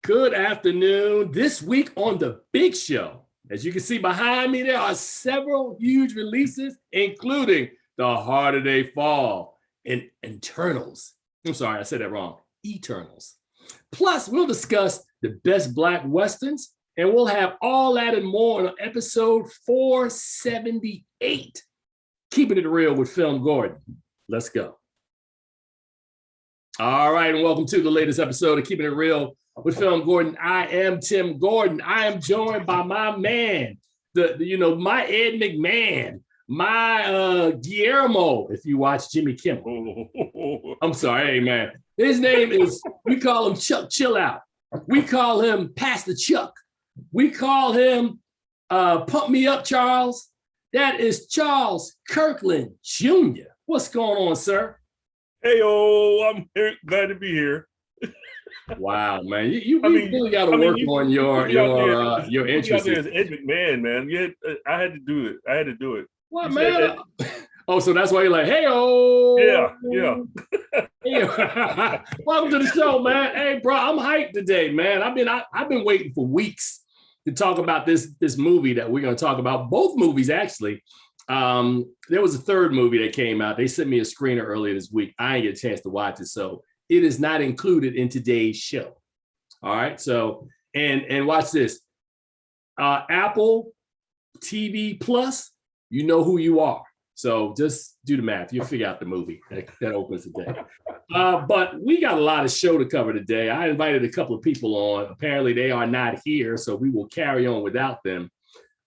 Good afternoon. This week on The Big Show, as you can see behind me, there are several huge releases, including The Harder They Fall and Internals. I'm sorry, I said that wrong. Eternals. Plus, we'll discuss the best Black Westerns, and we'll have all that and more on episode 478. Keeping it real with FilmGordon. Let's go. All right, and welcome to the latest episode of Keeping It Real with FilmGordon. I am Tim Gordon. I am joined by my man, my Ed McMahon, my Guillermo, if you watch Jimmy Kimmel. I'm sorry, hey man. His name is, we call him Chuck Chill Out. We call him Pastor Chuck. We call him Pump Me Up Charles. That is Charles Kirkland Jr. What's going on, sir? Hey, I'm here, glad to be here. Wow, man, you really got to work on your interest. Ed McMahon, man. Yeah, I had to do it. What, man? Oh, so that's why you're like, hey, Yeah. Hey, welcome to the show, man. Hey, bro, I'm hyped today, man. I've been waiting for weeks to talk about this movie that we're going to talk about. Both movies, actually. There was a third movie that came out. They sent me a screener earlier this week. I didn't get a chance to watch it, so it is not included in today's show. All right, so and watch this. Apple TV Plus, you know who you are. So just do the math. You'll figure out the movie that opens today. But we got a lot of show to cover today. I invited a couple of people on. Apparently they are not here, so we will carry on without them.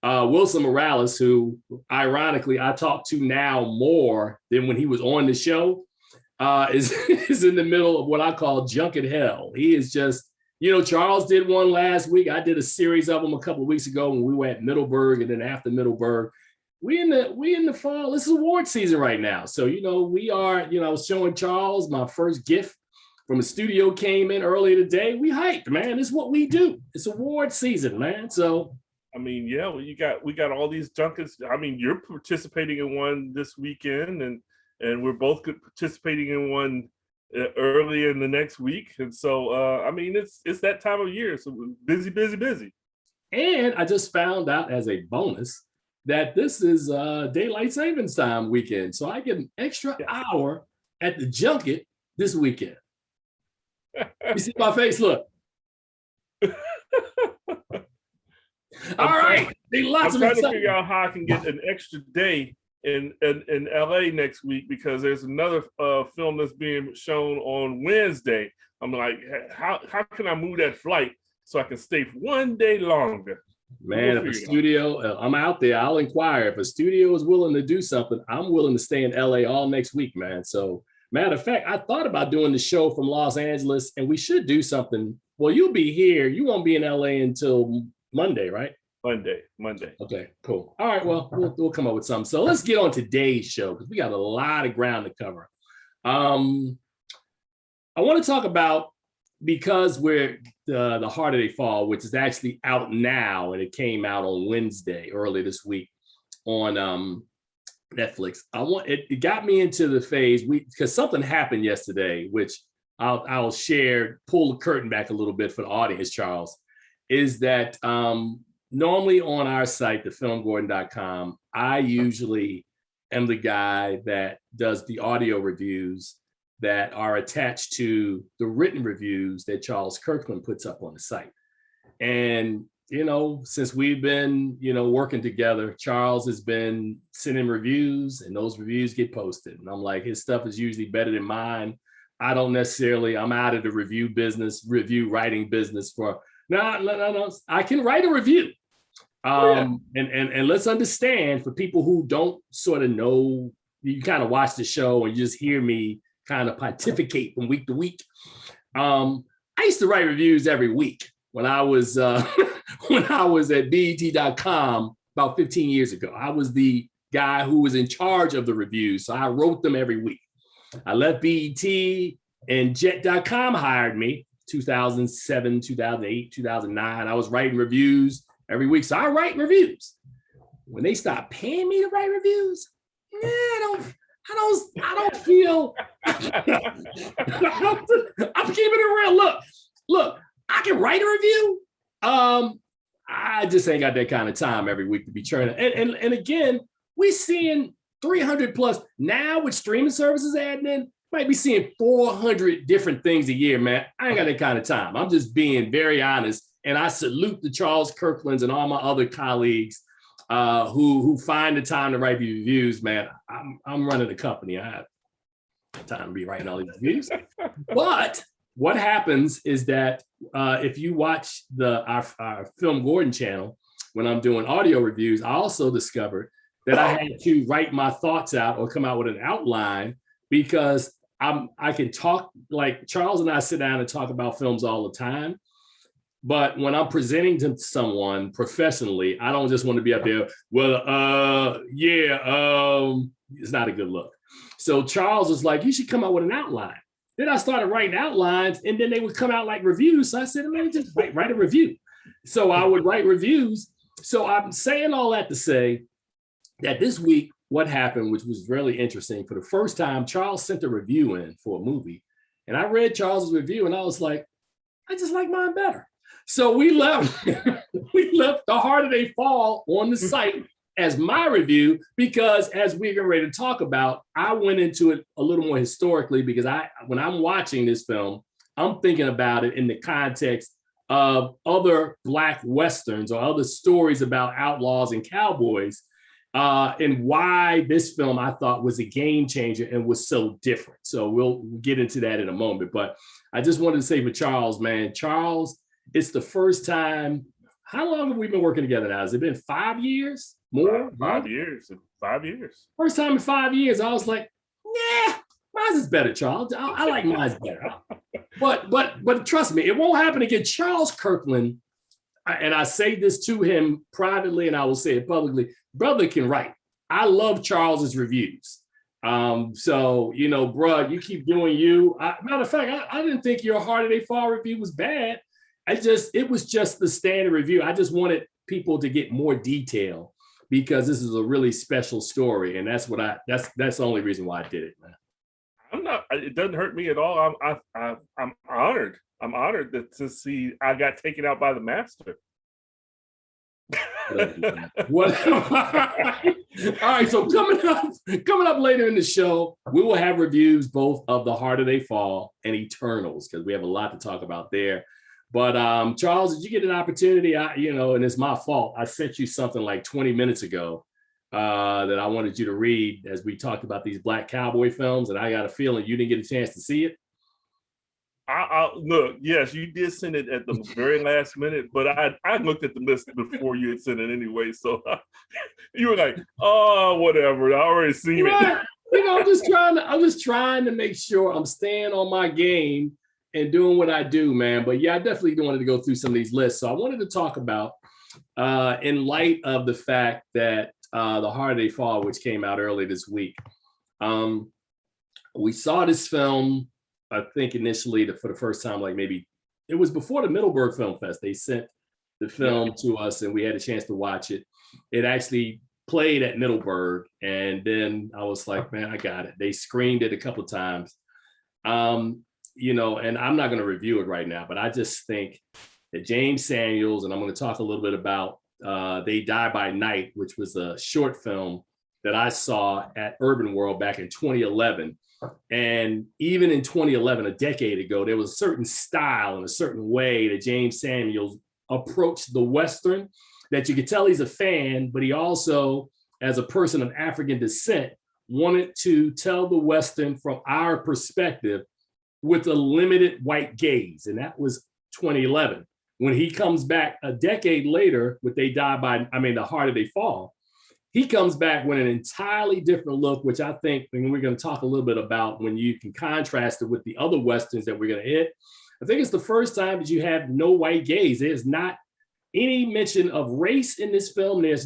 Wilson Morales, who ironically I talk to now more than when he was on the show, is in the middle of what I call junket hell. He is just, Charles did one last week. I did a series of them a couple of weeks ago when we were at Middleburg, and then after Middleburg, we in the fall. This is award season right now. So, we are, I was showing Charles my first gift from a studio came in earlier today. We hyped, man. This is what we do. It's award season, man. So we got all these junkets. You're participating in one this weekend, and we're both participating in one early in the next week. And so, it's that time of year. So busy. And I just found out as a bonus that this is daylight savings time weekend. So I get an extra hour at the junket this weekend. You see my face? Look. All right. I'm trying to figure out how I can get an extra day in LA next week, because there's another film that's being shown on Wednesday. I'm like, how can I move that flight so I can stay for one day longer? Man, if a studio, I'm out there, I'll inquire. If a studio is willing to do something, I'm willing to stay in LA all next week, man. So, matter of fact, I thought about doing the show from Los Angeles, and we should do something. Well, you'll be here. You won't be in LA until Monday, right? Monday. Okay, cool. All right, well, we'll come up with something. So let's get on today's show, because we got a lot of ground to cover. I want to talk about, because we're the Harder They Fall, which is actually out now, and it came out on Wednesday, early this week on Netflix. It got me into the phase, because something happened yesterday, which I'll share, pull the curtain back a little bit for the audience, Charles, is that normally on our site, thefilmgordon.com, I usually am the guy that does the audio reviews that are attached to the written reviews that Charles Kirkland puts up on the site. And, since we've been, working together, Charles has been sending reviews, and those reviews get posted. And I'm like, his stuff is usually better than mine. I'm out of the review writing business no, I can write a review. And let's understand, for people who don't sort of know, you kind of watch the show and you just hear me kind of pontificate from week to week. I used to write reviews every week when I was at BET.com about 15 years ago. I was the guy who was in charge of the reviews, so I wrote them every week. I left BET, and Jet.com hired me 2007, 2008, 2009. I was writing reviews every week, so I write reviews. When they stopped paying me to write reviews, I don't feel. I'm keeping it real. Look, I can write a I just ain't got that kind of time every week to be churning. And again, we seeing 300 plus now with streaming services adding in, might be seeing 400 different things a year, man. I ain't got that kind of time. I'm just being very honest. And I salute the Charles Kirklands and all my other colleagues who find the time to write these reviews, man. I'm running a company. I have time to be writing all these reviews. But what happens is that if you watch our FilmGordon channel, when I'm doing audio reviews, I also discovered that I had to write my thoughts out or come out with an outline because I can talk, like Charles and I sit down and talk about films all the time. But when I'm presenting to someone professionally, I don't just want to be up there, it's not a good look. So Charles was like, you should come out with an outline. Then I started writing outlines and then they would come out like reviews. So I said, let me just write a review. So I would write reviews. So I'm saying all that to say that this week, what happened, which was really interesting, for the first time, Charles sent a review in for a movie. And I read Charles's review and I was like, I just like mine better. So we left The Harder They Fall on the site as my review, because as we're getting ready to talk about, I went into it a little more historically because when I'm watching this film, I'm thinking about it in the context of other Black Westerns or other stories about outlaws and cowboys, and why this film I thought was a game changer and was so different. So we'll get into that in a moment. But I just wanted to say for Charles, man, Charles, it's the first time. How long have we been working together now? Has it been 5 years? More? 5 years. 5 years. First time in 5 years, I was like, nah, mine's is better, Charles. I like mine's better. But trust me, it won't happen again. Charles Kirkland, and I say this to him privately, and I will say it publicly, brother can write. I love Charles's reviews. So, bro, you keep doing you. Matter of fact, I didn't think your Harder They Fall review was bad. It was just the standard review. I just wanted people to get more detail because this is a really special story. And that's the only reason why I did it, man. It doesn't hurt me at all. I'm honored. I'm honored to see I got taken out by the master. What? All right, so coming up later in the show, we will have reviews both of The Harder They Fall and Eternals, because we have a lot to talk about there. But Charles, did you get an opportunity? And it's my fault. I sent you something like 20 minutes ago that I wanted you to read as we talked about these Black cowboy films, and I got a feeling you didn't get a chance to see it. I look, yes, you did send it at the very last minute, but I looked at the list before you had sent it anyway. So you were like, oh, whatever. I already seen it. I'm just trying to make sure I'm staying on my game and doing what I do, man. But yeah, I definitely wanted to go through some of these lists. So I wanted to talk about, in light of the fact that The Harder They Fall, which came out early this week, we saw this film, I think initially for the first time, like maybe it was before the Middleburg Film Fest. They sent the film to us and we had a chance to watch it. It actually played at Middleburg. And then I was like, man, I got it. They screened it a couple of times. And I'm not going to review it right now, but I just think that James Samuels, and I'm going to talk a little bit about They Die by Night, which was a short film that I saw at Urban World back in 2011. And even in 2011, a decade ago, there was a certain style and a certain way that James Samuels approached the Western that you could tell he's a fan, but he also, as a person of African descent, wanted to tell the Western from our perspective with a limited white gaze. And that was 2011. When he comes back a decade later with The Harder They Fall, he comes back with an entirely different look, which I think, and we're going to talk a little bit about when you can contrast it with the other Westerns that we're going to hit. I think it's the first time that you have no white gaze. There's not any mention of race in this film. There's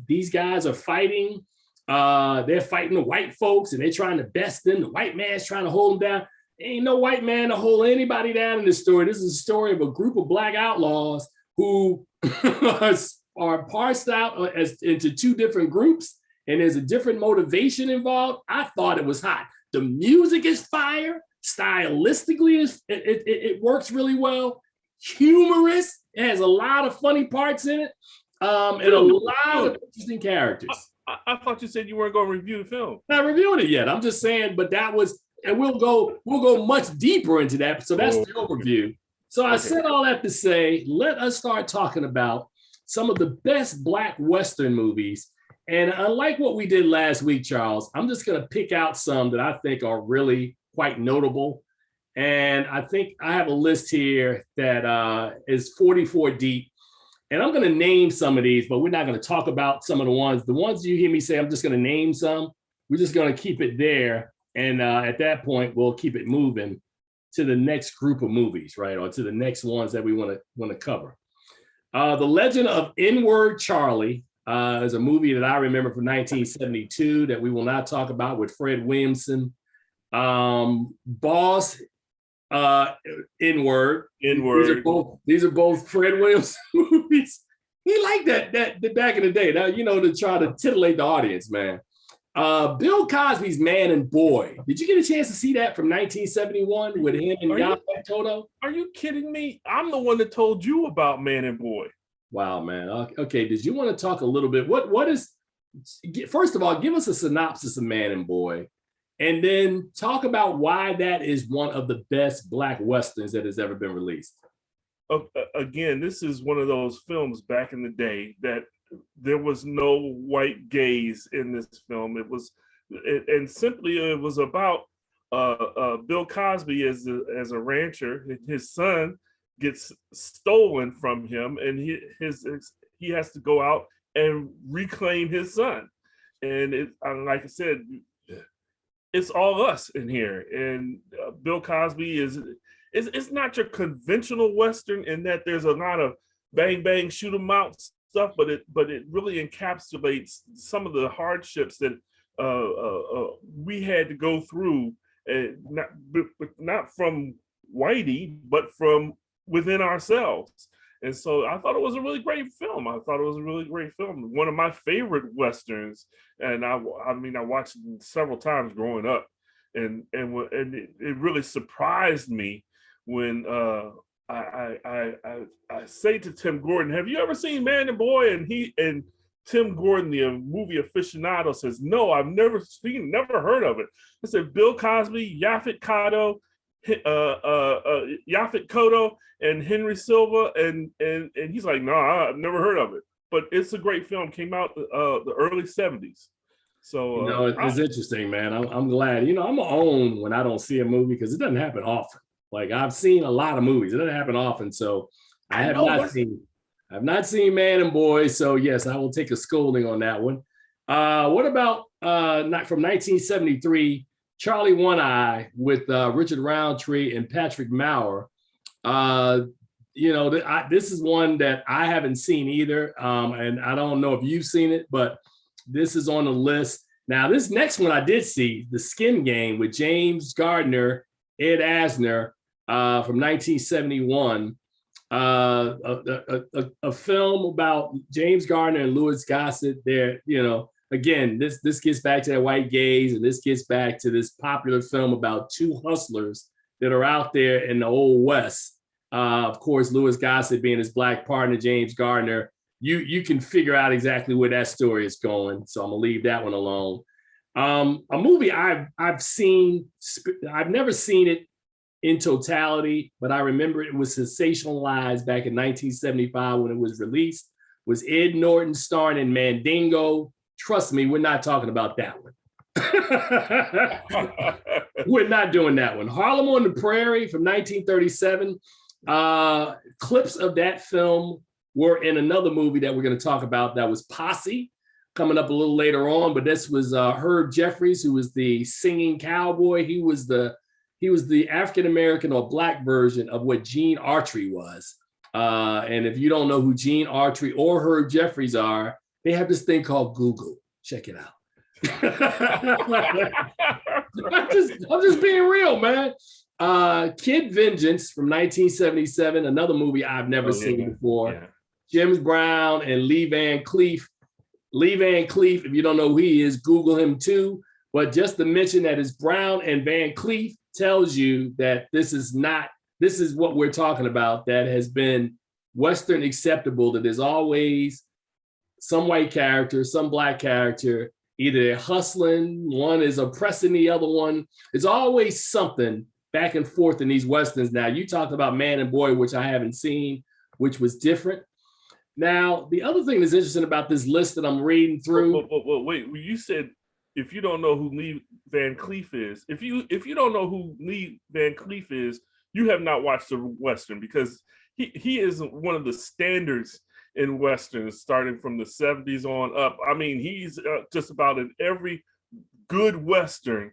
these guys are fighting. They're fighting the white folks and they're trying to best them. The white man's trying to hold them down. Ain't no white man to hold anybody down in this story. This is a story of a group of Black outlaws who are parsed out into two different groups, and there's a different motivation involved. I thought it was hot. The music is fire. Stylistically, it works really well. humorous. It has a lot of funny parts in it, and a lot of interesting characters. I thought you said you weren't going to review the film. Not reviewing it yet. I'm just saying, but that was, and we'll go much deeper into that. So that's the overview. So I said all that to say, let us start talking about some of the best Black Western movies. And unlike what we did last week, Charles, I'm just going to pick out some that I think are really quite notable. And I think I have a list here that is 44 deep. And I'm going to name some of these, but we're not going to talk about some of the ones. The ones you hear me say, I'm just going to name some. We're just going to keep it there. And at that point, we'll keep it moving to the next group of movies, right? Or to the next ones that we want to cover. The Legend of N-Word Charlie is a movie that I remember from 1972 that we will not talk about, with Fred Williamson. Boss, N-Word. These are both Fred Williamson movies. He liked that back in the day. Now, to try to titillate the audience, man. Bill Cosby's Man and Boy. Did you get a chance to see that from 1971 with him and Yaphet Kotto? Are you kidding me? I'm the one that told you about Man and Boy. Wow, man. Okay, did you want to talk a little bit? What is, first of all, give us a synopsis of Man and Boy, and then talk about why that is one of the best Black Westerns that has ever been released. Again, this is one of those films back in the day that there was no white gaze in this film. It was about Bill Cosby as a rancher. His son gets stolen from him, and he has to go out and reclaim his son. And like I said, it's all us in here. And Bill Cosby it's not your conventional Western in that there's a lot of bang bang shoot 'em out stuff, but it really encapsulates some of the hardships that we had to go through, not from Whitey, but from within ourselves. And so I thought it was a really great film. One of my favorite Westerns, and I watched it several times growing up, and it really surprised me when I say to Tim Gordon, "Have you ever seen Man and Boy?" And Tim Gordon, the movie aficionado, says, "No, I've never heard of it." I said, Bill Cosby, Yaphet Kotto, and Henry Silva, and he's like, "No, I've never heard of it." But it's a great film. Came out the early 70s. So it's interesting, man. I'm glad. I'm gonna own when I don't see a movie, because it doesn't happen often. Like, I've seen a lot of movies. It doesn't happen often. So I've not seen Man and Boy. So yes, I will take a scolding on that one. What about from 1973, Charlie One Eye with Richard Roundtree and Patrick Maurer? This is one that I haven't seen either. And I don't know if you've seen it, but this is on the list. Now, this next one I did see, The Skin Game with James Gardner, Ed Asner, from 1971. A film about James Gardner and Louis Gossett. There, again, this gets back to that white gaze, and this gets back to this popular film about two hustlers that are out there in the Old West. Of course, Louis Gossett being his Black partner, James Gardner. You can figure out exactly where that story is going. So I'm gonna leave that one alone. A movie I've seen, I've never seen it in totality, but I remember it was sensationalized back in 1975 when it was released, was Ed Norton starring in Mandingo. Trust me, we're not talking about that one. We're not doing that one. Harlem on the Prairie from 1937. Clips of that film were in another movie that we're going to talk about that was Posse, coming up a little later on, but this was Herb Jeffries, who was the singing cowboy. He was the African-American or Black version of what Gene Autry was. And if you don't know who Gene Autry or Herb Jeffries are, they have this thing called Google. Check it out. I'm just being real, man. Kid Vengeance from 1977, another movie I've never seen before. Yeah. James Brown and Lee Van Cleef. Lee Van Cleef, if you don't know who he is, Google him too. But just to mention that it's Brown and Van Cleef tells you that this is not this is what we're talking about that has been Western acceptable, that there's always some white character, some black character, either they're hustling, one is oppressing the other one. It's always something back and forth in these Westerns. Now, you talked about Man and Boy, which I haven't seen, which was different. Now, the other thing that's interesting about this list that I'm reading through. Wait, you said if you don't know who Lee Van Cleef is, if you don't know who Lee Van Cleef is, you have not watched a Western, because he is one of the standards in Westerns starting from the 70s on up. I mean, he's just about in every good Western.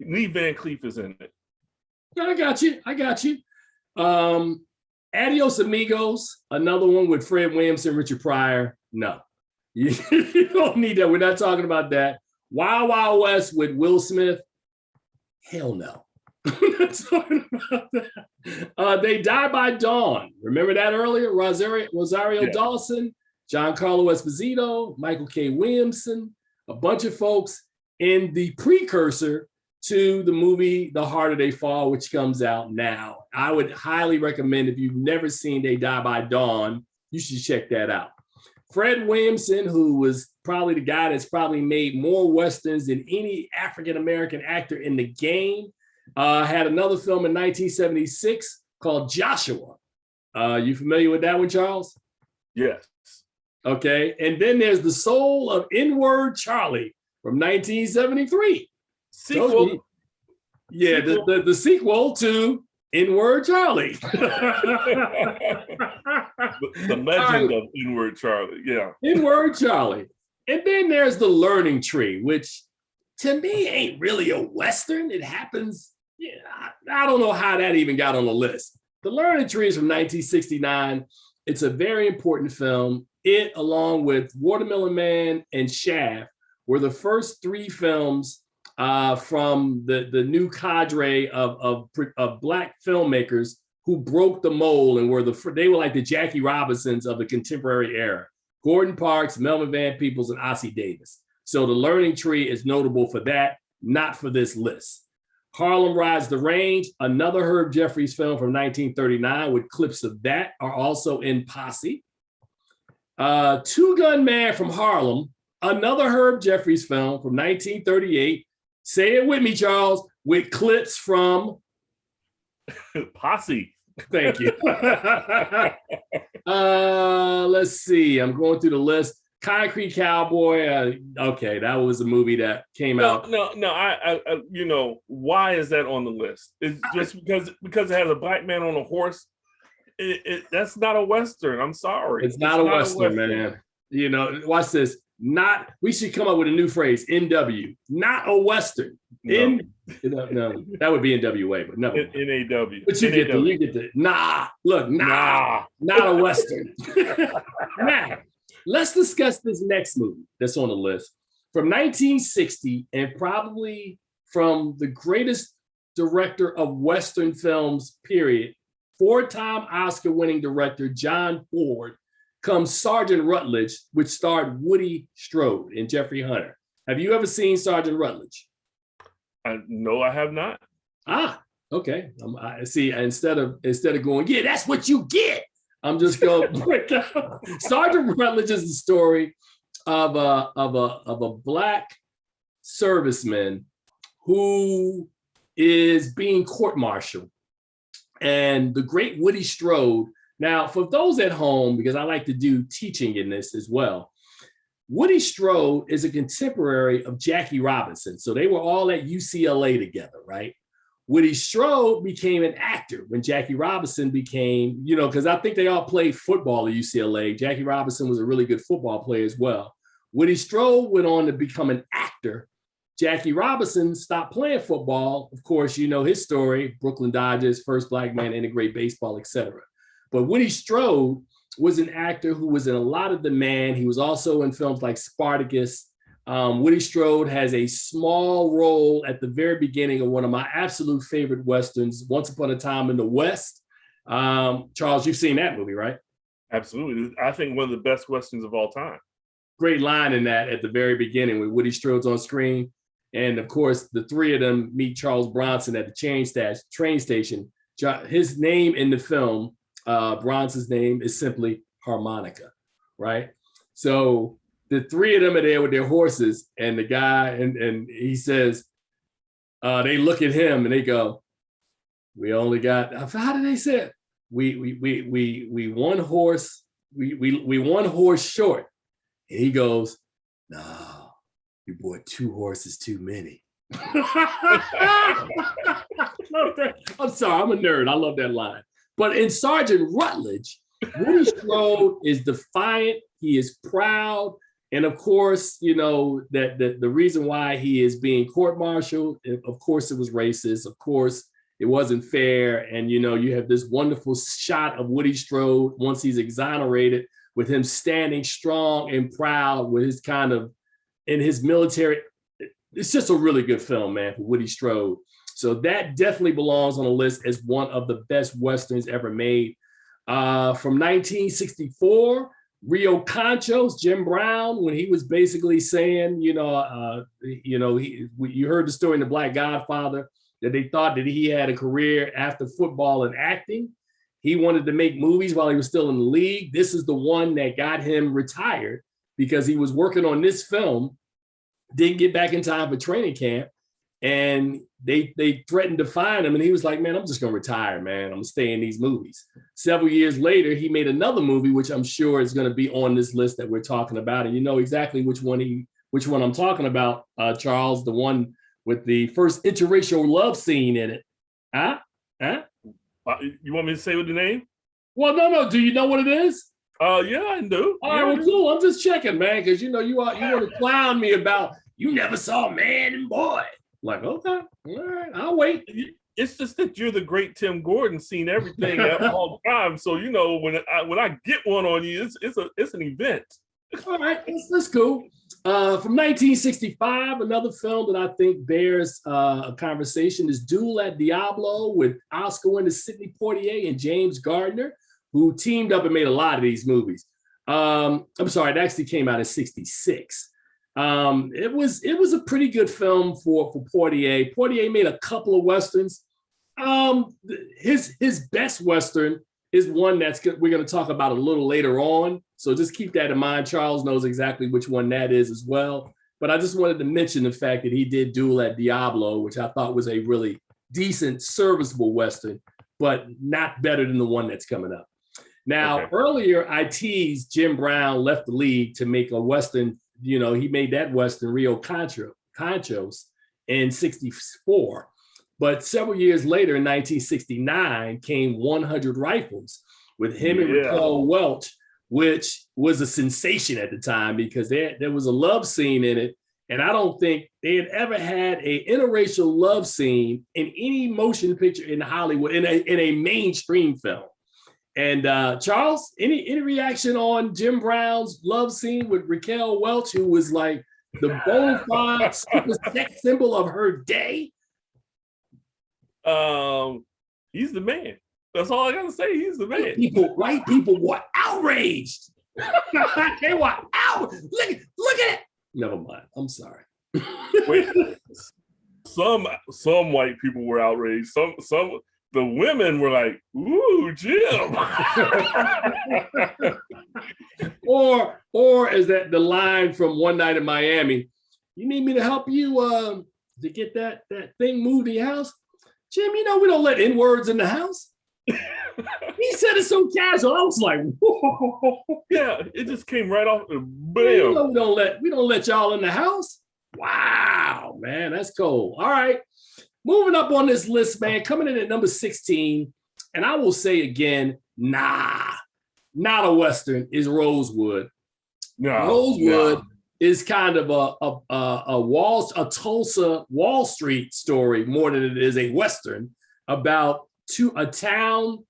Lee Van Cleef is in it. I got you. Adios Amigos, another one with Fred Williamson, Richard Pryor. No, you don't need that. We're not talking about that. Wild Wild West with Will Smith. Hell no. We're not talking about that. They Die by Dawn. Remember that earlier? Rosario Dawson, Giancarlo Esposito, Michael K. Williamson, a bunch of folks in the precursor to the movie The Harder They Fall, which comes out now. I would highly recommend, if you've never seen They Die by Dawn, you should check that out. Fred Williamson, who was probably the guy that's probably made more Westerns than any African-American actor in the game, had another film in 1976 called Joshua. You familiar with that one, Charles? Yes. Okay. And then there's The Soul of N-Word Charlie from 1973. Sequel. Yeah, sequel. The sequel to N-Word Charlie. The legend of N-Word Charlie. Yeah. N-Word Charlie. And then there's The Learning Tree, which to me ain't really a Western. It happens. Yeah, I don't know how that even got on the list. The Learning Tree is from 1969. It's a very important film. It, along with Watermelon Man and Shaft, were the first three films from the new cadre of Black filmmakers who broke the mold and they were like the Jackie Robinsons of the contemporary era. Gordon Parks, Melvin Van Peebles, and Ossie Davis. So The Learning Tree is notable for that, not for this list. Harlem Rides the Range, another Herb Jeffries film from 1939 with clips of that are also in Posse. Two Gun Man from Harlem, another Herb Jeffries film from 1938. Say it with me, Charles, with clips from Posse. Thank you. Let's see. I'm going through the list. Concrete Cowboy. Okay, that was a movie that came out. No. I why is that on the list? It's just because it has a black man on a horse. That's not a Western. I'm sorry. It's not a Western, man. You know, watch this. We should come up with a new phrase. NW, not a Western. No, that would be NWA, but no. NAW. But you get the not a Western. Now, let's discuss this next movie that's on the list from 1960, and probably from the greatest director of Western films, period. Four-time Oscar-winning director John Ford comes Sergeant Rutledge, which starred Woody Strode and Jeffrey Hunter. Have you ever seen Sergeant Rutledge? No, I have not. Okay. I see. Instead of going, yeah, that's what you get, I'm just going. Sergeant Rutledge is the story of a Black serviceman who is being court-martialed, and the great Woody Strode. Now, for those at home, because I like to do teaching in this as well, Woody Strode is a contemporary of Jackie Robinson. So they were all at UCLA together, right? Woody Strode became an actor when Jackie Robinson became, because I think they all played football at UCLA. Jackie Robinson was a really good football player as well. Woody Strode went on to become an actor. Jackie Robinson stopped playing football. Of course, you know his story, Brooklyn Dodgers, first Black man to integrate baseball, etc. But Woody Strode was an actor who was in a lot of demand. He was also in films like Spartacus. Woody Strode has a small role at the very beginning of one of my absolute favorite Westerns, Once Upon a Time in the West. Charles, you've seen that movie, right? Absolutely. I think one of the best Westerns of all time. Great line in that at the very beginning when Woody Strode's on screen. And of course, the three of them meet Charles Bronson at the train station. his name in the film, Bronson's name is simply Harmonica, right? So the three of them are there with their horses, and the guy, and he says, they look at him and they go, we only got, how did they say it? We one horse, we one horse short. And he goes, no, you bought two horses too many. I'm sorry, I'm a nerd. I love that line. But in Sergeant Rutledge, Woody Strode is defiant. He is proud. And of course, you know, that the reason why he is being court-martialed, of course, it was racist. Of course, it wasn't fair. And, you know, you have this wonderful shot of Woody Strode once he's exonerated, with him standing strong and proud with his kind of, in his military. It's just a really good film, man, for Woody Strode. So that definitely belongs on the list as one of the best Westerns ever made. From 1964, Rio Concho's Jim Brown, when he was basically saying, you heard the story in The Black Godfather, that they thought that he had a career after football and acting. He wanted to make movies while he was still in the league. This is the one that got him retired because he was working on this film, didn't get back in time for training camp, and they threatened to fine him, and he was like, man, I'm just gonna retire, man. I'm gonna stay in these movies. Several years later, he made another movie, which I'm sure is gonna be on this list that we're talking about, and you know exactly which one I'm talking about, Charles, the one with the first interracial love scene in it. Huh? You want me to say what the name? Well, no. Do you know what it is? Yeah, I do. All right, well, cool. I'm just checking, man, because you want to clown me about you never saw Man and Boy. Like, okay, all right, I'll wait. It's just that you're the great Tim Gordon, seen everything at all time. So you know when I get one on you, it's an event. All right, that's cool. From 1965, another film that I think bears a conversation is Duel at Diablo, with Oscar winner Sidney Poitier and James Gardner, who teamed up and made a lot of these movies. I'm sorry, it actually came out in '66. It was a pretty good film for Poitier. Poitier made a couple of Westerns. His best Western is one we're going to talk about a little later on. So just keep that in mind. Charles knows exactly which one that is as well. But I just wanted to mention the fact that he did Duel at Diablo, which I thought was a really decent, serviceable Western, but not better than the one that's coming up. Now, Earlier, I teased Jim Brown left the league to make a Western. You know, he made that Western, Rio Conchos, in '64. But several years later, in 1969, came 100 Rifles with him and Raquel Welch, which was a sensation at the time because there was a love scene in it. And I don't think they had ever had an interracial love scene in any motion picture in Hollywood, in a mainstream film. And Charles, any reaction on Jim Brown's love scene with Raquel Welch, who was like the bona fide super sex symbol of her day? He's the man. That's all I gotta say. He's the man. White people were outraged. They were out. Look at it. Never mind. I'm sorry. Wait, some white people were outraged. Some the women were like, "Ooh, Jim." or is that the line from One Night in Miami? You need me to help you to get that thing moved to your house? Jim, you know we don't let N-words in the house. He said it so casual. I was like, whoa. Yeah, it just came right off the bam. You know, we don't let y'all in the house. Wow, man, that's cold. All right. Moving up on this list, man, coming in at number 16, and I will say again, not a Western, is Rosewood. No, Rosewood is kind of a Tulsa Wall Street story more than it is a Western about a town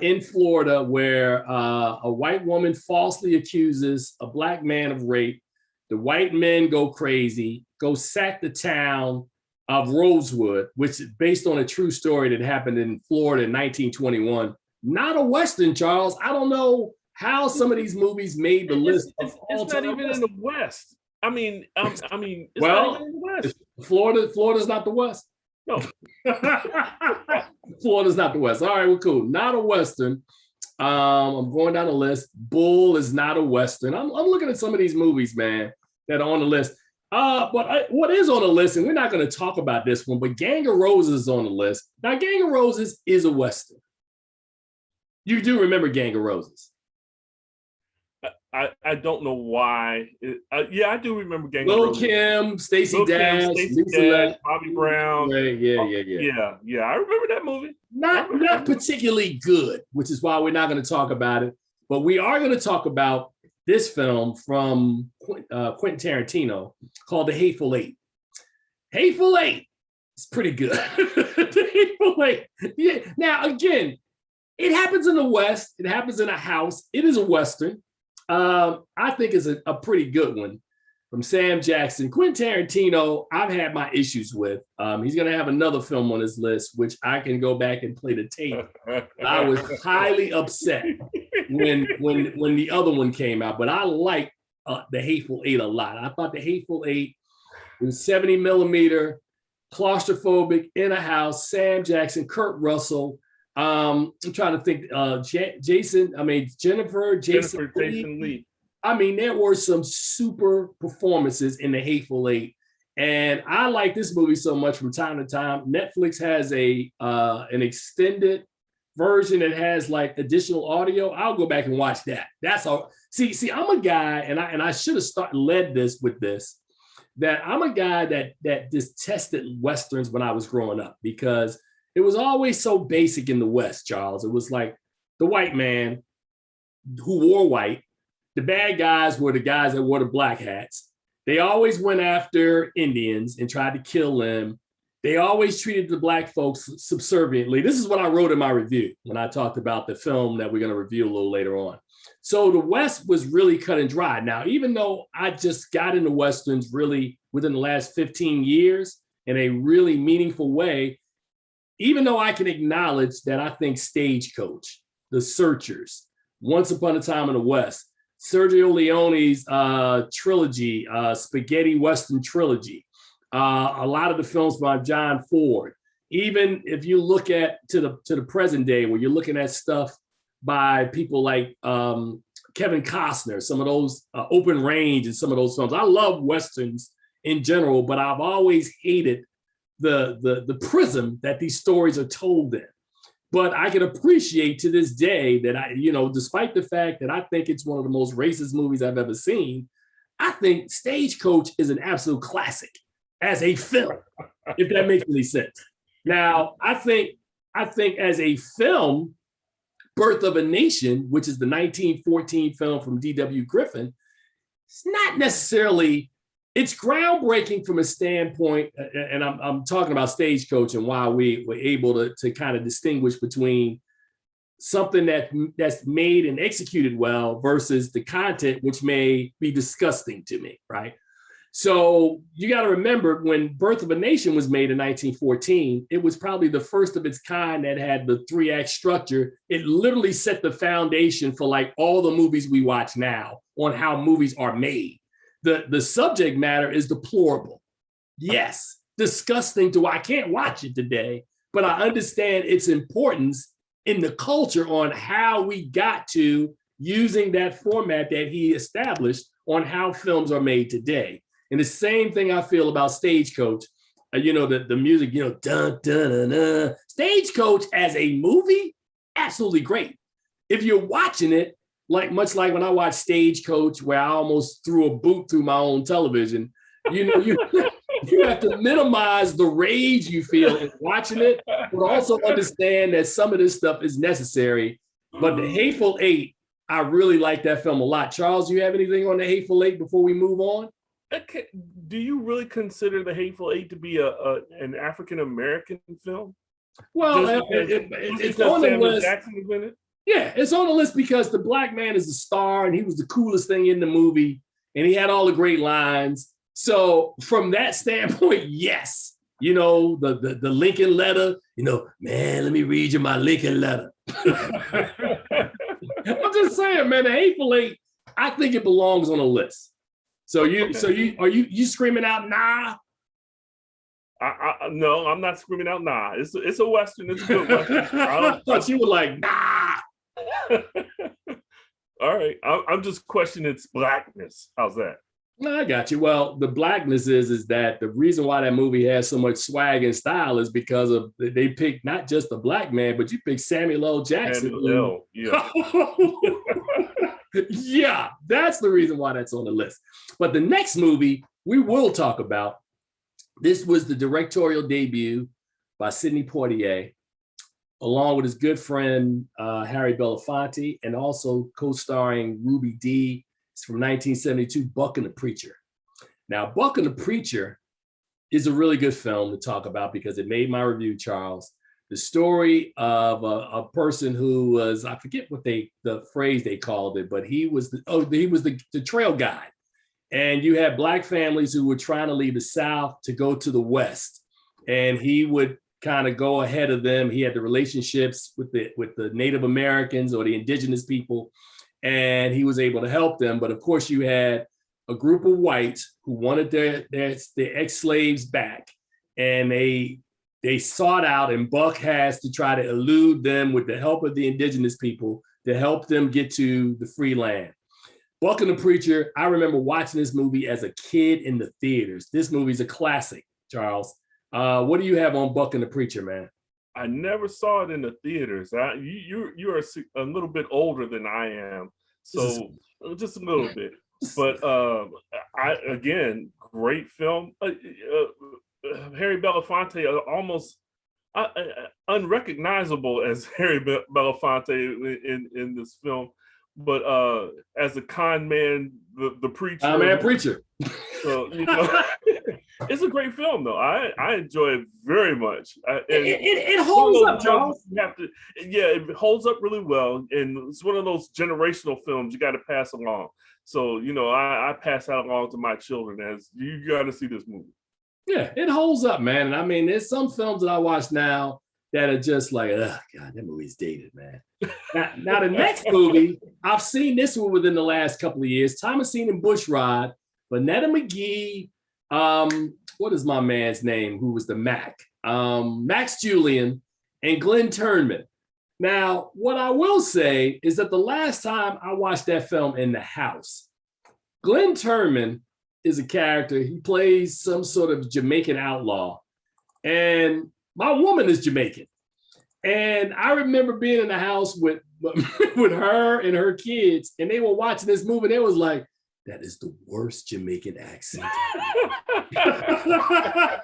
in Florida where a white woman falsely accuses a black man of rape. The white men go crazy, go sack the town of Rosewood, which is based on a true story that happened in Florida in 1921. Not a Western, Charles. I don't know how some of these movies made the list. It's not even in the West. I mean, it's well, not even in the West. Florida's not the West. No. Florida's not the West. All right, well, cool. Not a Western. I'm going down the list. Bull is not a Western. I'm looking at some of these movies, man, that are on the list. What is on the list, and we're not going to talk about this one, but Gang of Roses is on the list. Now, Gang of Roses is a Western. You do remember Gang of Roses? I don't know why. Yeah, I do remember Gang of Lil' Roses. Kim, Stacey Dash, Lisa Bobby Brown. Yeah. I remember that movie. Not particularly good, which is why we're not going to talk about it. But we are going to talk about this film from Quentin Tarantino called The Hateful Eight. Hateful Eight is pretty good. The Hateful Eight. Yeah. Now, again, it happens in the West. It happens in a house. It is a Western. I think is a pretty good one from Sam Jackson. Quentin Tarantino, I've had my issues with. He's going to have another film on his list, which I can go back and play the tape. I was highly upset when the other one came out, but I like The Hateful Eight a lot. I thought The Hateful Eight was 70 millimeter, claustrophobic, in a house, Sam Jackson, Kurt Russell. I'm trying to think. Jennifer Jason Lee. I mean, there were some super performances in The Hateful Eight, and I like this movie so much from time to time. Netflix has an extended version that has like additional audio. I'll go back and watch that. That's all. See, I'm a guy, and I should have led this with this. That I'm a guy that detested Westerns when I was growing up because it was always so basic in the West, Charles. It was like the white man who wore white. The bad guys were the guys that wore the black hats. They always went after Indians and tried to kill them. They always treated the black folks subserviently. This is what I wrote in my review when I talked about the film that we're going to review a little later on. So the West was really cut and dry. Now, even though I just got into Westerns really within the last 15 years in a really meaningful way, even though I can acknowledge that I think Stagecoach, The Searchers, Once Upon a Time in the West, Sergio Leone's trilogy, Spaghetti Western trilogy, a lot of the films by John Ford, even if you look at to the present day where you're looking at stuff by people like Kevin Costner, some of those Open Range and some of those films. I love Westerns in general, but I've always hated the prism that these stories are told in. But I can appreciate to this day that despite the fact that I think it's one of the most racist movies I've ever seen, I think Stagecoach is an absolute classic as a film, if that makes any sense. Now, I think as a film, Birth of a Nation, which is the 1914 film from D.W. Griffin, it's not necessarily. It's groundbreaking from a standpoint, and I'm talking about Stagecoach and why we were able to kind of distinguish between something that's made and executed well versus the content, which may be disgusting to me, right? So you got to remember when Birth of a Nation was made in 1914, it was probably the first of its kind that had the 3-act structure. It literally set the foundation for like all the movies we watch now on how movies are made. The subject matter is deplorable. Yes, disgusting I can't watch it today, but I understand its importance in the culture on how we got to using that format that he established on how films are made today. And the same thing I feel about Stagecoach. The music, dun, dun, dun, dun. Stagecoach as a movie, absolutely great. If you're watching it, much like when I watched Stagecoach, where I almost threw a boot through my own television, you have to minimize the rage you feel in watching it, but also understand that some of this stuff is necessary. But The Hateful Eight, I really like that film a lot. Charles, you have anything on The Hateful Eight before we move on? Okay. Do you really consider The Hateful Eight to be an African-American film? Well, it's on the list. Jackson is in it? Yeah, it's on the list because the black man is the star and he was the coolest thing in the movie and he had all the great lines. So from that standpoint, yes, the Lincoln letter, man, let me read you my Lincoln letter. I'm just saying, man, The Hateful Eight, I think it belongs on a list. So are you screaming out, nah? No, I'm not screaming out. Nah, it's a Western. It's a good Western. I thought you were like, nah. All right, I'm just questioning its blackness. How's that? No, I got you. Well, the blackness is that the reason why that movie has so much swag and style is because of they picked not just a black man, but you picked Samuel L. Jackson. Samuel L. Yeah. Yeah, that's the reason why that's on the list. But the next movie we will talk about, this was the directorial debut by Sidney Poitier, along with his good friend Harry Belafonte, and also co-starring Ruby Dee. It's from 1972, Buck and the Preacher. Now, Buck and the Preacher is a really good film to talk about because it made my review, Charles. The story of a person who was, I forget what the phrase they called it, but he was the trail guide. And you had black families who were trying to leave the South to go to the West. And he would kind of go ahead of them. He had the relationships with the Native Americans or the indigenous people, and he was able to help them. But of course, you had a group of whites who wanted their ex-slaves back, and they sought out, and Buck has to try to elude them with the help of the indigenous people to help them get to the free land. Buck and the Preacher, I remember watching this movie as a kid in the theaters. This movie's a classic, Charles. What do you have on Buck and the Preacher, man? I never saw it in the theaters. You are a little bit older than I am, so just a little bit. But again, great film. Harry Belafonte, almost unrecognizable as Harry Belafonte in this film, but as a con man, the preacher. Preacher. So it's a great film, though. I enjoy it very much. It holds up, Charles. It holds up really well, and it's one of those generational films you got to pass along. So I pass that along to my children as you got to see this movie. Yeah, it holds up, man. And I mean, there's some films that I watch now that are just like, oh God, that movie's dated, man. Now the next movie, I've seen this one within the last couple of years. Thomasine and Bushrod, Vanetta McGee. What is my man's name? Who was the Mac? Max Julian and Glenn Turnman. Now, what I will say is that the last time I watched that film in the house, Glenn Turnman is a character. He plays some sort of Jamaican outlaw. And my woman is Jamaican. And I remember being in the house with her and her kids, and they were watching this movie. They was like, that is the worst Jamaican accent. I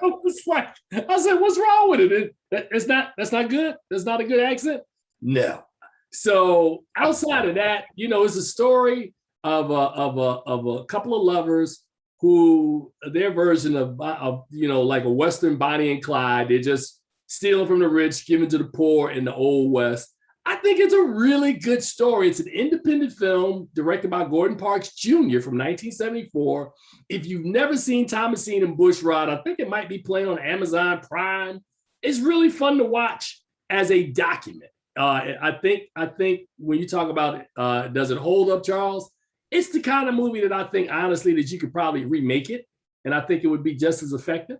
said, what's wrong with it? That's not good. That's not a good accent. No. So outside of that, it's a story of a couple of lovers who their version of like a Western Bonnie and Clyde. They're just stealing from the rich, giving to the poor in the Old West. I think it's a really good story. It's an independent film directed by Gordon Parks Jr. from 1974. If you've never seen Thomasine and Bushrod, I think it might be playing on Amazon Prime. It's really fun to watch as a document. I think when you talk about it, does it hold up, Charles? It's the kind of movie that I think, honestly, that you could probably remake it, and I think it would be just as effective.